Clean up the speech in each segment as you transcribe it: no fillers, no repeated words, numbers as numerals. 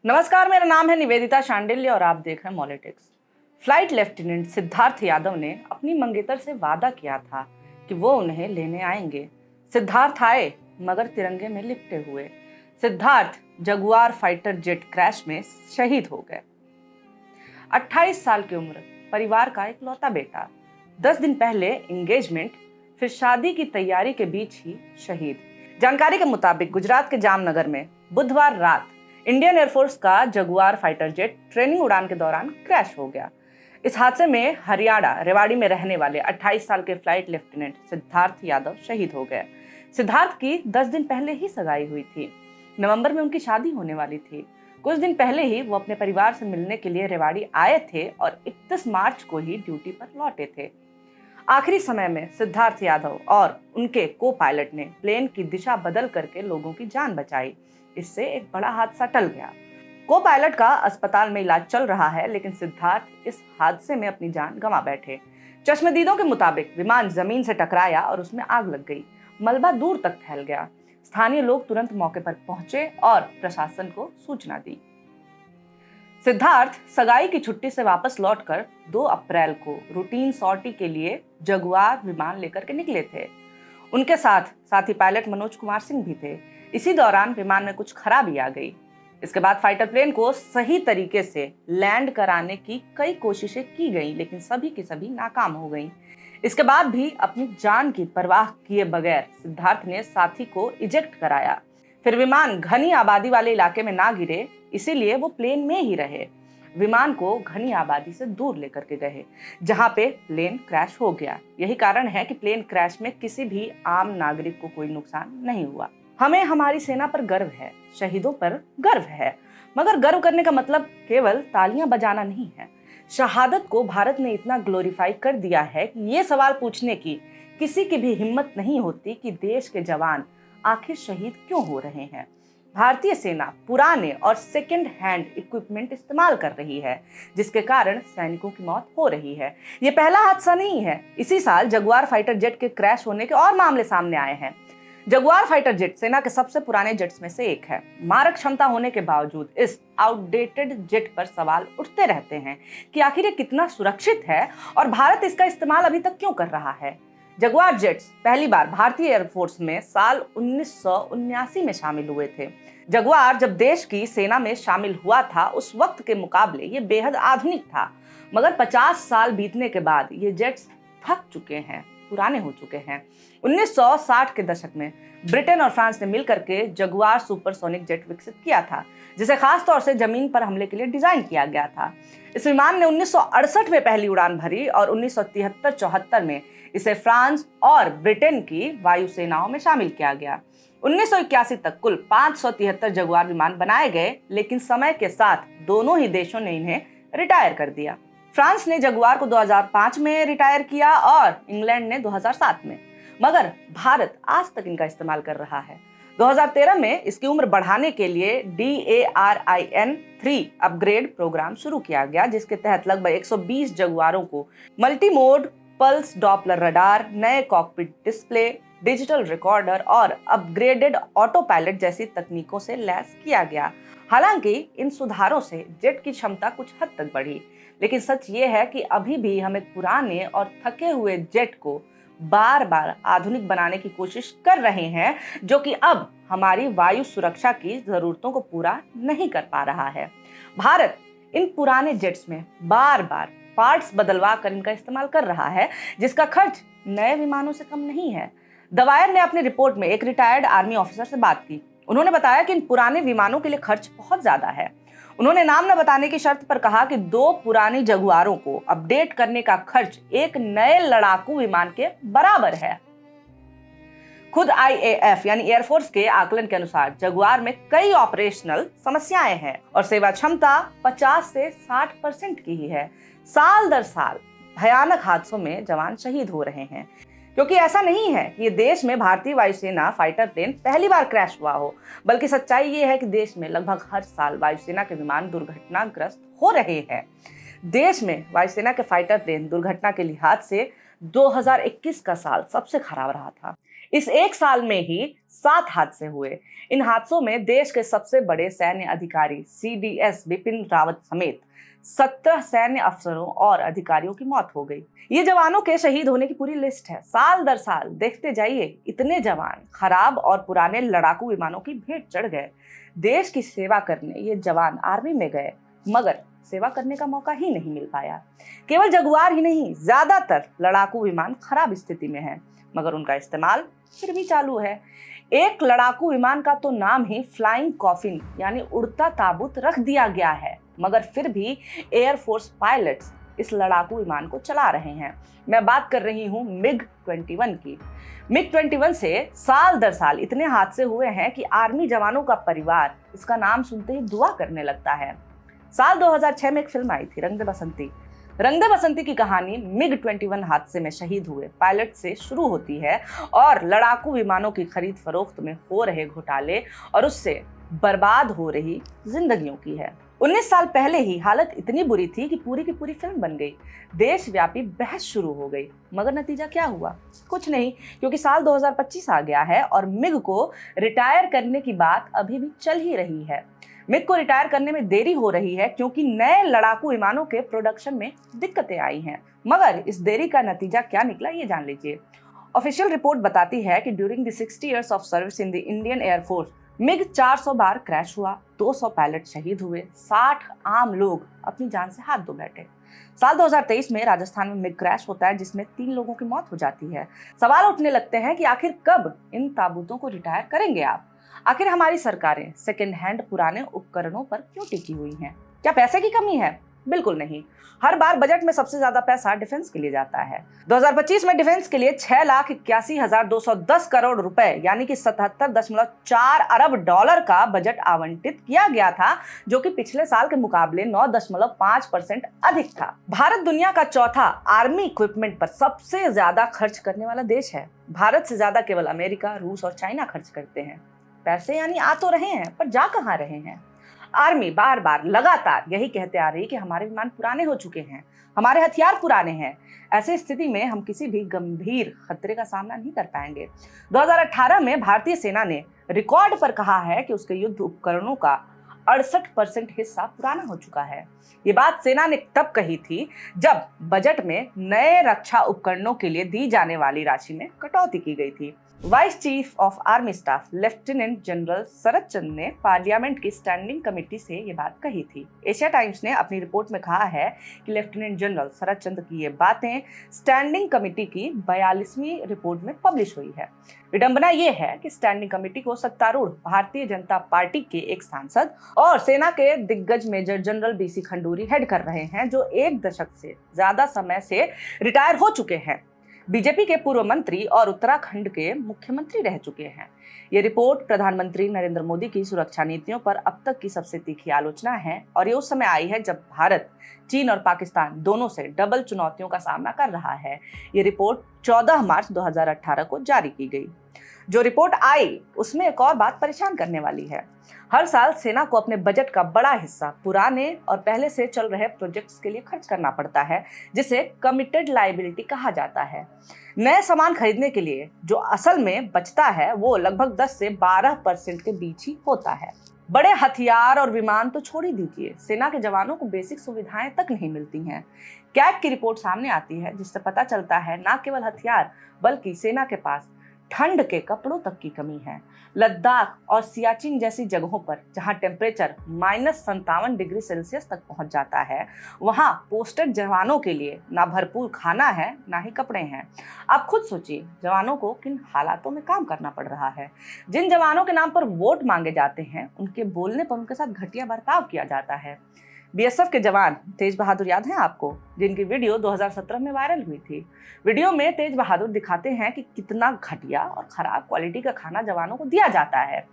नमस्कार, मेरा नाम है निवेदिता शांडिल्य और आप देख रहे हैं मॉलिटिक्स। फ्लाइट लेफ्टिनेंट सिद्धार्थ यादव ने अपनी मंगेतर से वादा किया था कि वो उन्हें लेने आएंगे। सिद्धार्थ आए, मगर तिरंगे में लिपटे हुए। Siddharth Jaguar fighter jet crash में शहीद हो गए। 28 साल की उम्र, परिवार का इकलौता बेटा। 10 दिन पहले एंगेजमेंट, फिर शादी की तैयारी के बीच ही शहीद। जानकारी के मुताबिक गुजरात के जामनगर में बुधवार रात इंडियन एयरफोर्स का जगुआर फाइटर जेट ट्रेनिंग उड़ान के दौरान क्रैश हो गया। इस हादसे में हरियाणा रेवाड़ी में रहने वाले 28 साल के फ्लाइट लेफ्टिनेंट सिद्धार्थ यादव शहीद हो गए। सिद्धार्थ की 10 दिन पहले ही सगाई हुई थी। नवंबर में उनकी शादी होने वाली थी। कुछ दिन पहले ही वो अपने परिवार से मिलने के लिए रेवाड़ी आए थे और 31 मार्च को ही ड्यूटी पर लौटे थे। आखिरी समय में सिद्धार्थ यादव और उनके को पायलट ने प्लेन की दिशा बदल करके लोगों की जान बचाई। इससे एक बड़ा हादसा टल गया। को पायलट का अस्पताल में इलाज चल रहा है, लेकिन सिद्धार्थ इस हादसे में अपनी जान गंवा बैठे। चश्मदीदों के मुताबिक विमान जमीन से टकराया और उसमें आग लग गई। मलबा दूर तक फैल गया। स्थानीय लोग तुरंत मौके पर पहुंचे और प्रशासन को सूचना दी। सिद्धार्थ सगाई की छुट्टी से वापस लौटकर 2 अप्रैल को रूटीन सॉर्टी के लिए जगुआर विमान लेकर के निकले थे। उनके साथ साथी पायलट मनोज कुमार सिंह भी थे। इसी दौरान विमान में कुछ खराबी आ गई। इसके बाद फाइटर प्लेन को सही तरीके से लैंड कराने की कई कोशिशें की गई, लेकिन सभी की सभी नाकाम हो गईं। इसके बाद भी अपनी जान की परवाह किए बगैर सिद्धार्थ ने साथी को इजेक्ट कराया। फिर विमान घनी आबादी वाले इलाके में ना गिरे, इसीलिए वो प्लेन में ही रहे। विमान को घनी आबादी से दूर लेकर के गए, जहां पे प्लेन क्रैश हो गया। यही कारण है कि प्लेन क्रैश में किसी भी आम नागरिक को कोई नुकसान नहीं हुआ। हमें हमारी सेना पर गर्व है, शहीदों पर गर्व है, मगर गर्व करने का मतलब केवल तालियां बजाना नहीं है। शहादत को भारत ने इतना ग्लोरीफाई कर दिया है कि ये सवाल पूछने की किसी की भी हिम्मत नहीं होती कि देश के जवान आखिर शहीद क्यों हो रहे हैं। भारतीय सेना पुराने और सेकंड हैंड इक्विपमेंट इस्तेमाल कर रही है, जिसके कारण सैनिकों की मौत हो रही है। ये पहला हादसा नहीं है। इसी साल जगुआर फाइटर जेट के क्रैश होने के और मामले सामने आए हैं। जगुआर फाइटर जेट सेना के सबसे पुराने जेट्स में से एक है। मारक क्षमता होने के बावजूद इस आउटडेटेड जेट पर सवाल उठते रहते हैं कि आखिर ये कितना सुरक्षित है और भारत इसका इस्तेमाल अभी तक क्यों कर रहा है। जगुआर जेट्स पहली बार भारतीय एयरफोर्स में साल 1979 में शामिल हुए थे। जगुआर जब देश की सेना में शामिल हुआ था, उस वक्त के मुकाबले ये बेहद आधुनिक था, मगर 50 साल बीतने के बाद ये जेट्स थक चुके हैं, पुराने हो चुके हैं। 1960 के दशक में ब्रिटेन और फ्रांस ने मिलकर के जगुआर सुपरसोनिक जेट विकसित किया था, जिसे खास तौर से जमीन पर हमले के लिए डिजाइन किया गया था। इस विमान ने 1968 में पहली उड़ान भरी और 1973-74 में इसे फ्रांस और ब्रिटेन की वायुसेनाओं में शामिल किया गया। 1981 तक कुल 573 जगुआर विमान बनाए गए, लेकिन समय के साथ दोनों ही देशों ने इन्हें रिटायर कर दिया। फ्रांस ने जगुआर को 2005 में रिटायर किया और इंग्लैंड ने 2007 में, मगर भारत आज तक इनका इस्तेमाल कर रहा है। 2013 में इसकी उम्र बढ़ाने के लिए DARIN-3 अपग्रेड प्रोग्राम शुरू किया गया, जिसके तहत लगभग 120 जगुआरों को multi mode pulse Doppler radar, नए कॉकपिट डिस्प्ले, डिजिटल रिकॉर्डर और अपग्रेडेड ऑटो पायलट जैसी तकनीकों से लैस किया गया। हालांकि इन सुधारों से जेट की क्षमता कुछ हद तक बढ़ी, लेकिन सच ये है कि अभी भी हम एक पुराने और थके हुए जेट को बार बार आधुनिक बनाने की कोशिश कर रहे हैं, जो कि अब हमारी वायु सुरक्षा की जरूरतों को पूरा नहीं कर पा रहा है। भारत इन पुराने जेट्स में बार बार पार्ट्स बदलवा कर इनका इस्तेमाल कर रहा है, जिसका खर्च नए विमानों से कम नहीं है। द वायर ने अपनी रिपोर्ट में एक रिटायर्ड आर्मी ऑफिसर से बात की। उन्होंने बताया कि इन पुराने विमानों के लिए खर्च बहुत ज्यादा है। उन्होंने नाम न बताने की शर्त पर कहा कि 2 पुरानी जगुआरों को अपडेट करने का खर्च एक नए लड़ाकू विमान के बराबर है। खुद IAF यानी एयरफोर्स के आकलन के अनुसार जगुआर में कई ऑपरेशनल समस्याएं हैं और सेवा क्षमता 50 से 60% की ही है। साल दर साल भयानक हादसों में जवान शहीद हो रहे हैं, क्योंकि ऐसा नहीं है कि ये देश में भारतीय वायुसेना फाइटर प्लेन पहली बार क्रैश हुआ हो, बल्कि सच्चाई ये है कि देश में लगभग हर साल वायुसेना के विमान दुर्घटनाग्रस्त हो रहे हैं। देश में वायुसेना के फाइटर प्लेन दुर्घटना के लिहाज से 2021 का साल सबसे खराब रहा था। इस एक साल में ही 7 हादसे हुए। इन हादसों में देश के सबसे बड़े सैन्य अधिकारी CDS बिपिन रावत समेत 17 सैन्य अफसरों और अधिकारियों की मौत हो गई। ये जवानों के शहीद होने की पूरी लिस्ट है। साल दर साल देखते जाइए, इतने जवान खराब और पुराने लड़ाकू विमानों की भेंट चढ़ गए। देश की सेवा करने ये जवान आर्मी में गए, मगर सेवा करने का मौका ही नहीं मिल पाया। केवल जगुआर ही नहीं, ज्यादातर लड़ाकू विमान खराब स्थिति में है, मगर उनका इस्तेमाल फिर भी चालू है। एक लड़ाकू विमान का तो नाम ही फ्लाइंग कॉफिन यानी उड़ता ताबूत रख दिया गया है, मगर फिर भी एयरफोर्स पायलट्स इस लड़ाकू विमान को चला रहे हैं। मैं बात कर रही हूँ MiG-21 की। MiG-21 से साल दर साल इतने हादसे हुए हैं कि आर्मी जवानों का परिवार इसका नाम सुनते ही दुआ करने लगता है। साल 2006 में एक फिल्म आई थी, रंग दे बसंती। रंग दे बसंती की कहानी MiG-21 हादसे में शहीद हुए पायलट से शुरू होती है और लड़ाकू विमानों की खरीद फरोख्त में हो रहे घोटाले और उससे बर्बाद हो रही जिंदगियों की है। 19 साल पहले ही हालत इतनी बुरी थी कि पूरी की पूरी फिल्म बन गई। देशव्यापी बहस शुरू हो गई, मगर नतीजा क्या हुआ? कुछ नहीं, क्योंकि साल 2025 आ गया है और मिग को रिटायर करने की बात अभी भी चल ही रही है। मिग को रिटायर करने में देरी हो रही है क्योंकि नए लड़ाकू विमानों के प्रोडक्शन में दिक्कतें आई हैं। मगर इस देरी का नतीजा क्या निकला, ये जान लीजिए। ऑफिशियल रिपोर्ट बताती है कि during the 60 years of service in the Indian air force MiG 400 bar crash हुआ, 200 पायलट शहीद हुए, 60 आम लोग अपनी जान से हाथ धो बैठे। साल 2023 में राजस्थान में मिग क्रैश होता है जिसमें 3 लोगों की मौत हो जाती है। सवाल उठने लगते हैं कि आखिर कब इन ताबूतों को रिटायर करेंगे आप? आखिर हमारी सरकारें सेकेंड हैंड पुराने उपकरणों पर क्यों टिकी हुई हैं? क्या पैसे की कमी है? बिल्कुल नहीं। हर बार बजट में सबसे ज्यादा पैसा डिफेंस के लिए जाता है। 2025 में डिफेंस के लिए 6,81,210 करोड़ रुपए यानी कि 77.4 अरब डॉलर का बजट आवंटित किया गया था, जो कि पिछले साल के मुकाबले 9.5% अधिक था। भारत दुनिया का चौथा आर्मी इक्विपमेंट पर सबसे ज्यादा खर्च करने वाला देश है। भारत से ज्यादा केवल अमेरिका, रूस और चाइना खर्च करते हैं। पैसे यानी आ तो रहे हैं, पर जा कहां रहे हैं? आर्मी बार बार लगातार यही कहते आ रही कि हमारे विमान पुराने हो चुके हैं, हमारे हथियार पुराने हैं। ऐसी स्थिति में हम किसी भी गंभीर खतरे का सामना नहीं कर पाएंगे। 2018 में भारतीय सेना ने रिकॉर्ड पर कहा है कि उसके युद्ध उपकरणों का 68% हिस्सा पुराना हो चुका है। ये बात सेना ने तब कही थी जब बजट में नए रक्षा उपकरणों के लिए दी जाने वाली राशि में कटौती की गई थी। Vice chief of army staff lieutenant general Sharad Chandra ने पार्लियामेंट की स्टैंडिंग कमेटी से ये बात कही थी। एशिया टाइम्स ने अपनी रिपोर्ट में कहा है कि लेफ्टिनेंट जनरल शरद चंद्र की ये बातें स्टैंडिंग कमेटी की 42वीं रिपोर्ट में पब्लिश हुई है। विडंबना ये है कि स्टैंडिंग कमेटी को सत्तारूढ़ भारतीय जनता पार्टी के एक सांसद और सेना के दिग्गज major general BC Khanduri head कर रहे हैं, जो 1 दशक से ज्यादा समय से रिटायर हो चुके हैं। बीजेपी के पूर्व मंत्री और उत्तराखंड के मुख्यमंत्री रह चुके हैं। ये रिपोर्ट प्रधानमंत्री नरेंद्र मोदी की सुरक्षा नीतियों पर अब तक की सबसे तीखी आलोचना है और ये उस समय आई है जब भारत चीन और पाकिस्तान दोनों से डबल चुनौतियों का सामना कर रहा है। ये रिपोर्ट 14 मार्च 2018 को जारी की गई। जो रिपोर्ट आई उसमें एक और बात परेशान करने वाली है। हर साल सेना को अपने बजट का बड़ा हिस्सा पुराने और पहले से चल रहे प्रोजेक्ट्स के लिए खर्च करना पड़ता है, जिसे कमिटेड लायबिलिटी कहा जाता है। नए सामान खरीदने के लिए जो असल में बचता है वो लगभग 10 से 12% के बीच ही होता है। बड़े हथियार और विमान तो छोड़ ही दीजिए, सेना के जवानों को बेसिक सुविधाएं तक नहीं मिलती हैं। कैग की रिपोर्ट सामने आती है जिससे पता चलता है न केवल हथियार बल्कि सेना के पास ठंड के कपड़ों तक की कमी है। लद्दाख और सियाचिन जैसी जगहों पर जहां टेम्परेचर -57 डिग्री सेल्सियस तक पहुंच जाता है, वहां पोस्टेड जवानों के लिए ना भरपूर खाना है ना ही कपड़े हैं। आप खुद सोचिए जवानों को किन हालातों में काम करना पड़ रहा है। जिन जवानों के नाम पर वोट मांगे जाते हैं उनके बोलने पर उनके साथ घटिया बर्ताव किया जाता है। BSF के जवान तेज बहादुर याद हैं आपको, जिनकी वीडियो 2017 में वायरल हुई थी। वीडियो में तेज बहादुर दिखाते हैं कि कितना घटिया और खराब क्वालिटी का खाना जवानों को दिया जाता है।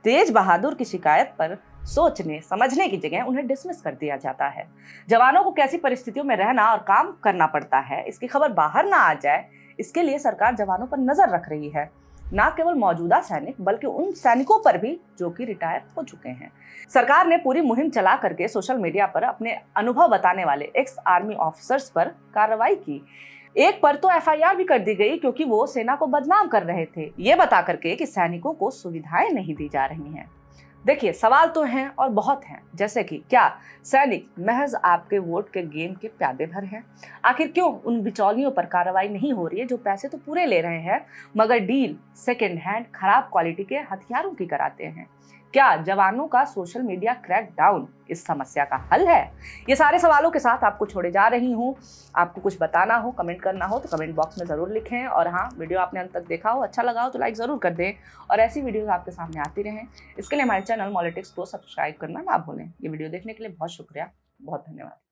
तेज बहादुर की शिकायत पर सोचने समझने की जगह उन्हें डिसमिस कर दिया जाता है। जवानों को कैसी परिस्थितियों में रहना और काम करना पड़ता है, इसकी खबर बाहर ना आ जाए, इसके लिए सरकार जवानों पर नजर रख रही है। न केवल मौजूदा सैनिक बल्कि उन सैनिकों पर भी जो कि रिटायर हो चुके हैं। सरकार ने पूरी मुहिम चला करके सोशल मीडिया पर अपने अनुभव बताने वाले एक्स आर्मी ऑफिसर्स पर कार्रवाई की। एक पर तो एफआईआर भी कर दी गई क्योंकि वो सेना को बदनाम कर रहे थे, ये बता करके कि सैनिकों को सुविधाएं नहीं दी जा रही हैं। देखिए, सवाल तो हैं और बहुत हैं, जैसे कि क्या सैनिक महज आपके वोट के गेम के प्यादे भर हैं? आखिर क्यों उन बिचौलियों पर कार्रवाई नहीं हो रही है जो पैसे तो पूरे ले रहे हैं मगर डील सेकेंड हैंड खराब क्वालिटी के हथियारों की कराते हैं? क्या जवानों का सोशल मीडिया क्रैकडाउन इस समस्या का हल है? ये सारे सवालों के साथ आपको छोड़े जा रही हूँ। आपको कुछ बताना हो, कमेंट करना हो तो कमेंट बॉक्स में ज़रूर लिखें। और हाँ, वीडियो आपने अंत तक देखा हो, अच्छा लगा हो तो लाइक ज़रूर कर दें और ऐसी वीडियोस आपके सामने आती रहें। इसके लिए हमारे चैनल मॉलिटिक्स को सब्सक्राइब करना ना भूलें। ये वीडियो देखने के लिए बहुत शुक्रिया, बहुत धन्यवाद।